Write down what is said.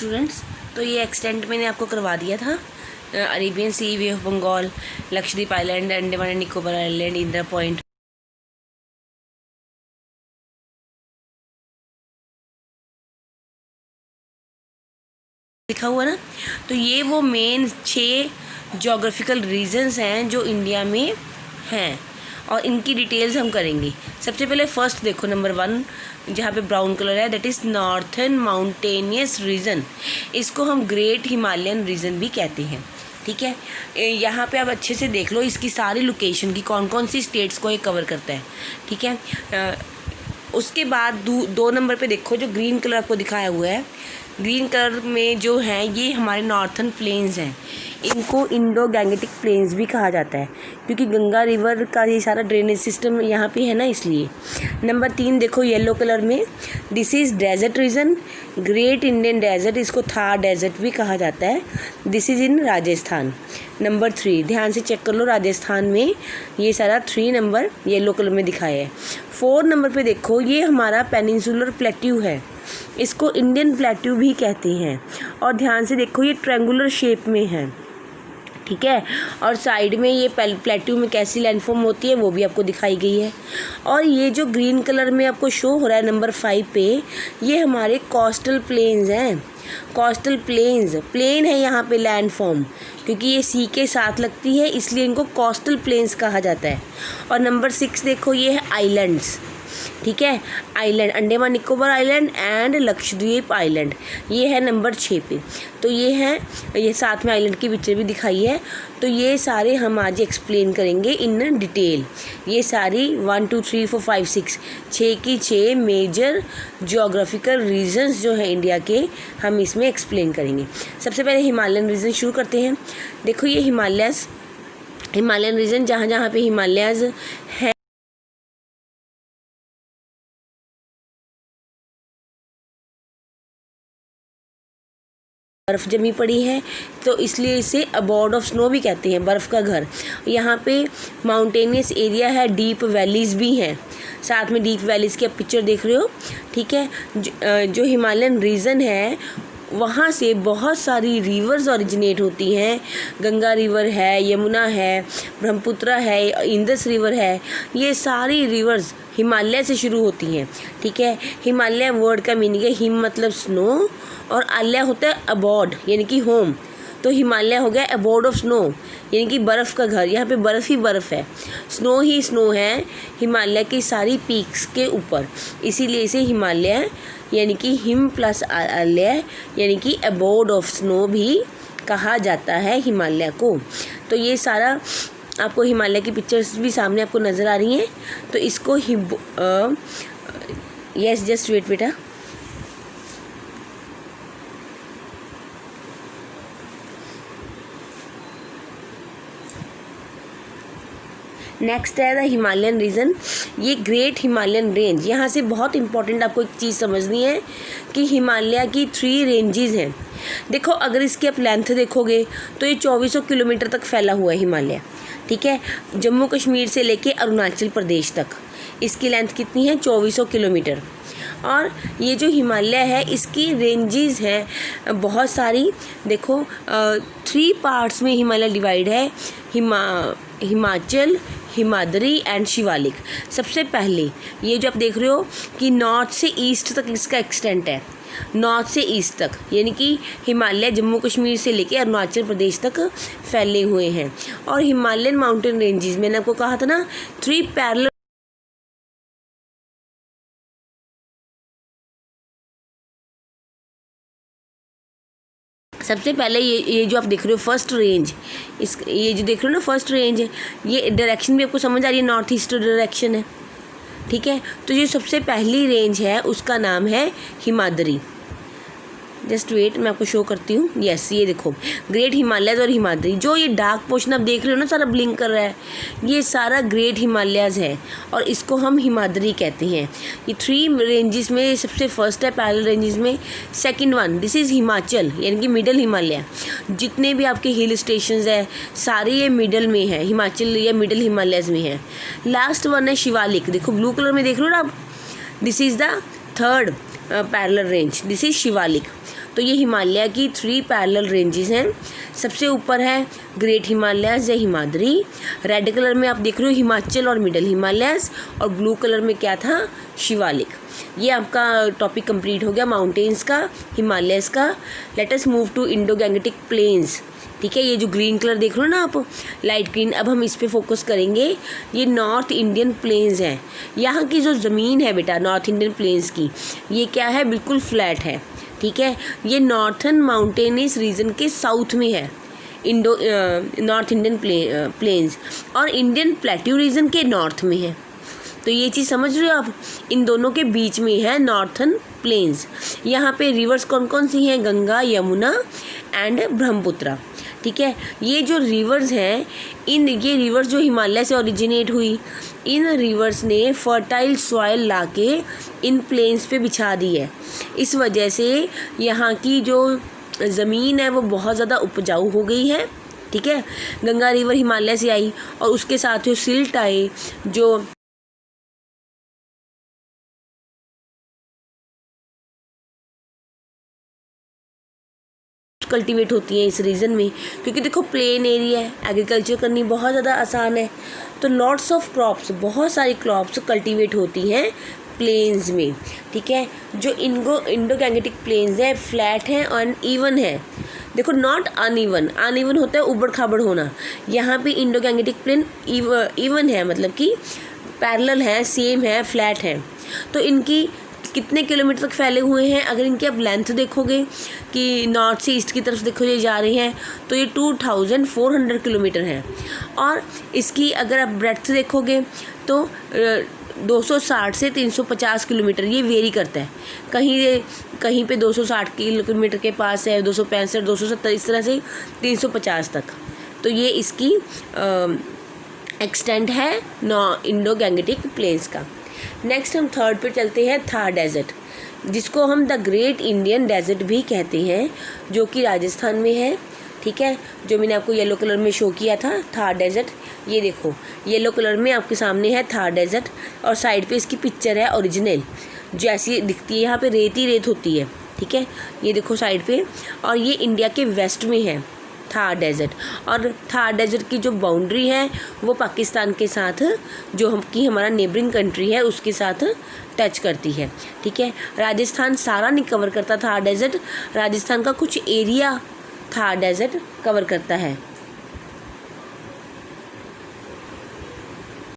Students, तो ये extent मैंने आपको करवा दिया था। Arabian sea, bay of Bengal, Lakshadweep island, Andaman and Nicobar island, Indira point, लिखा हुआ ना। तो ये वो मेन 6 जोग्राफिकल रीजन्स हैं जो इंडिया में हैं और इनकी डिटेल्स हम करेंगे। सबसे पहले फर्स्ट देखो, नंबर 1 जहाँ पे ब्राउन कलर है, that is northern mountainous region. इसको हम ग्रेट हिमालयन रीजन भी कहते हैं। ठीक है, यहाँ पे आप अच्छे से देख लो इसकी सारी लोकेशन की, कौन कौन सी स्टेट्स को ये कवर करता है। ठीक है, उसके बाद 2 नंबर पे देखो, जो ग्रीन कलर आपको दिखाया हुआ है, ग्रीन कलर में जो है ये हमारे नॉर्थर्न प्लेन्स हैं। इनको इंडो गैंगेटिक प्लेन्स भी कहा जाता है क्योंकि गंगा रिवर का ये सारा ड्रेनेज सिस्टम यहाँ पे है ना, इसलिए। नंबर 3 देखो येलो कलर में, this is desert region, great Indian desert, इसको थार डेजर्ट भी कहा जाता है। This is in Rajasthan. Number 3 ध्यान से चेक कर लो, राजस्थान में ये सारा 3 नंबर येलो कलर में दिखाया है। 4 नंबर पे देखो, ये हमारा पेनिनसुलर प्लेट्यू है, इसको इंडियन प्लेट्यू भी कहते हैं। और ध्यान से देखो ये ट्रायंगुलर शेप में है। ठीक है, और साइड में ये प्लेट्यू में कैसी लैंडफॉर्म होती है वो भी आपको दिखाई गई है। और ये जो ग्रीन कलर में आपको शो हो रहा है नंबर 5 पे, ये हमारे कोस्टल प्लेन्स हैं। कोस्टल प्लेन्स, प्लेन है यहाँ पे लैंडफॉर्म, क्योंकि ये सी के साथ लगती है इसलिए इनको कोस्टल प्लेन्स कहा जाता है। और नंबर 6 देखो, ये है आइलैंड्स। ठीक है, island, Andaman Nicobar island and Lakshadweep island, ये है नंबर 6 पे। तो ये है, ये साथ में आइलैंड की पिक्चर भी दिखाई है। तो ये सारे हम आज एक्सप्लेन करेंगे इन डिटेल। ये सारी 1 2 3 4 5 6 की 6 मेजर जोग्राफिकल रीजन्स जो है इंडिया के, हम इसमें एक्सप्लेन करेंगे। सबसे पहले हिमालयन रीजन शुरू करते हैं। देखो ये हिमालयन रीजन, जहाँ जहाँ पे हिमालयाज़ है, बर्फ़ जमी पड़ी है तो इसलिए इसे अबॉर्ड ऑफ स्नो भी कहते हैं, बर्फ़ का घर। यहाँ पे माउंटेनियस एरिया है, डीप वैलीज़ भी हैं, साथ में डीप वैलीज़ की आप पिक्चर देख रहे हो। ठीक है, जो हिमालयन रीजन है वहाँ से बहुत सारी रिवर्स ओरिजिनेट होती हैं। गंगा रिवर है, यमुना है, ब्रह्मपुत्र है, इंदस रिवर है, ये सारी रिवर्स हिमालय से शुरू होती हैं। ठीक है, हिमालय वर्ड का मीनिंग है हिम मतलब स्नो, और आलय होता है अबॉर्ड यानी कि होम। तो हिमालय हो गया अबॉर्ड ऑफ स्नो यानी कि बर्फ़ का घर, यहाँ पे बर्फ़ ही बर्फ़ है, स्नो ही स्नो है हिमालय की सारी पीक्स के ऊपर, इसीलिए इसे हिमालय यानी कि हिम प्लस आलय यानी कि अबॉर्ड ऑफ स्नो भी कहा जाता है हिमालय को। तो ये सारा आपको हिमालय की पिक्चर्स भी सामने आपको नज़र आ रही हैं। तो इसको यस जस्ट वेट बेटा, नेक्स्ट है द हिमालयन रीजन, ये ग्रेट हिमालयन रेंज। यहाँ से बहुत इंपॉर्टेंट आपको एक चीज़ समझनी है कि हिमालय की 3 रेंजेस हैं। देखो अगर इसकी आप लेंथ देखोगे तो ये 2400 किलोमीटर तक फैला हुआ है हिमालय। ठीक है, जम्मू कश्मीर से लेके अरुणाचल प्रदेश तक इसकी लेंथ कितनी है, 2400 किलोमीटर। और ये जो हिमालय है इसकी रेंजेस हैं बहुत सारी। देखो 3 पार्ट्स में हिमालय डिवाइड है, हिमाचल, हिमाद्री एंड शिवालिक। सबसे पहले ये जो आप देख रहे हो कि नॉर्थ से ईस्ट तक इसका एक्सटेंट है, नॉर्थ से ईस्ट तक यानी कि हिमालय जम्मू कश्मीर से लेके अरुणाचल प्रदेश तक फैले हुए हैं। और हिमालयन माउंटेन रेंजेस, मैंने आपको कहा था ना 3 पैरेलल, सबसे पहले ये जो आप देख रहे हो फर्स्ट रेंज, ये जो देख रहे हो ना फर्स्ट रेंज है, ये डायरेक्शन भी आपको समझ आ रही है, नॉर्थ ईस्ट डायरेक्शन है। ठीक है, तो ये सबसे पहली रेंज है उसका नाम है हिमाद्री। जस्ट वेट, मैं आपको शो करती हूँ। यस, ये देखो ग्रेट हिमालयज और हिमाद्री, जो ये डार्क पोर्शन आप देख रहे हो ना सारा ब्लिंक कर रहा है, ये सारा ग्रेट हिमालयज है और इसको हम हिमाद्री कहते हैं। ये 3 रेंजेस में सबसे फर्स्ट है पैरेलल रेंजेस में। Second one this is Himachal यानी कि मिडल हिमालय। जितने भी आपके हिल स्टेशंस है सारे ये मिडल में है, हिमाचल या मिडल हिमालयज में है। लास्ट वन है शिवालिक, देखो ब्लू कलर में देख रहे हो ना आप, this is the 3rd parallel range, this is Shivalik. तो ये हिमालय की 3 पैरेलल रेंजेस हैं। सबसे ऊपर है ग्रेट हिमालयस या हिमाद्री। रेड कलर में आप देख रहे हो हिमाचल और मिडल हिमालयस, और ब्लू कलर में क्या था, शिवालिक। ये आपका टॉपिक कंप्लीट हो गया माउंटेन्स का, हिमालयस का। Let us move to Indo Gangetic plains. ठीक है, ये जो ग्रीन कलर देख रहे हो ना आप, लाइट ग्रीन, अब हम इस पे फोकस करेंगे। ये नॉर्थ इंडियन प्लेन्स हैं। यहाँ की जो ज़मीन है बेटा नॉर्थ इंडियन प्लेन्स की, ये क्या है, बिल्कुल फ्लैट है। ठीक है, ये नॉर्थन माउंटेनियस रीजन के साउथ में है, नॉर्थ इंडियन प्लेन्स, और इंडियन प्लेट्यू रीजन के नॉर्थ में है। तो ये चीज़ समझ रहे हो आप, इन दोनों के बीच में है नॉर्थन प्लेन्स। यहाँ पे रिवर्स कौन कौन सी हैं, गंगा, यमुना एंड ब्रह्मपुत्रा। ठीक है, ये जो रिवर्स हैं, ये रिवर्स जो हिमालय से ओरिजिनेट हुई, इन रिवर्स ने फर्टाइल सॉइल लाके इन प्लेन्स पे बिछा दी है। इस वजह से यहाँ की जो ज़मीन है वो बहुत ज़्यादा उपजाऊ हो गई है। ठीक है, गंगा रिवर हिमालय से आई और उसके साथ जो सिल्ट आए, जो कल्टीवेट होती हैं इस रीजन में, क्योंकि देखो प्लेन एरिया है, एग्रीकल्चर करनी बहुत ज़्यादा आसान है। तो लॉट्स ऑफ क्रॉप्स, बहुत सारी क्रॉप्स कल्टीवेट होती हैं प्लेन्स में। ठीक है, जो इंडो गैंगेटिक प्लेन्स है फ्लैट हैं और इवन है। देखो नॉट अनइवन, अनइवन होता है उबड़ खाबड़ होना, यहाँ पे इंडो गैंगेटिक प्लेन इवन है, मतलब कि पैरेलल है, सेम है, फ्लैट है। तो इनकी कितने किलोमीटर तक फैले हुए हैं, अगर इनकी आप लेंथ देखोगे कि नॉर्थ से ईस्ट की तरफ देखो जा रही हैं, तो ये 2400 किलोमीटर है। और इसकी अगर आप ब्रेड्थ देखोगे तो 260 से 350 किलोमीटर, ये वेरी करता है। कहीं पे 260 किलोमीटर के पास है, 265, 270, इस तरह से 350 तक। तो ये इसकी एक्सटेंट है इंडो गैंगेटिक प्लेन्स का। नेक्स्ट हम थर्ड पे चलते हैं, थार डेजर्ट, जिसको हम द ग्रेट इंडियन डेजर्ट भी कहते हैं, जो कि राजस्थान में है। ठीक है, जो मैंने आपको येलो कलर में शो किया था थार डेजर्ट, ये देखो येलो कलर में आपके सामने है थार डेजर्ट, और साइड पे इसकी पिक्चर है ओरिजिनल, जैसी दिखती है, यहाँ पे रेत ही रेत होती है। ठीक है, ये देखो साइड पे, और ये इंडिया के वेस्ट में है थार डेजर्ट। और थार डेजर्ट की जो बाउंड्री है वो पाकिस्तान के साथ, जो हमारा नेबरिंग कंट्री है, उसके साथ टच करती है। ठीक है, राजस्थान सारा नहीं कवर करता थार डेजर्ट, राजस्थान का कुछ एरिया थार डेजर्ट कवर करता है।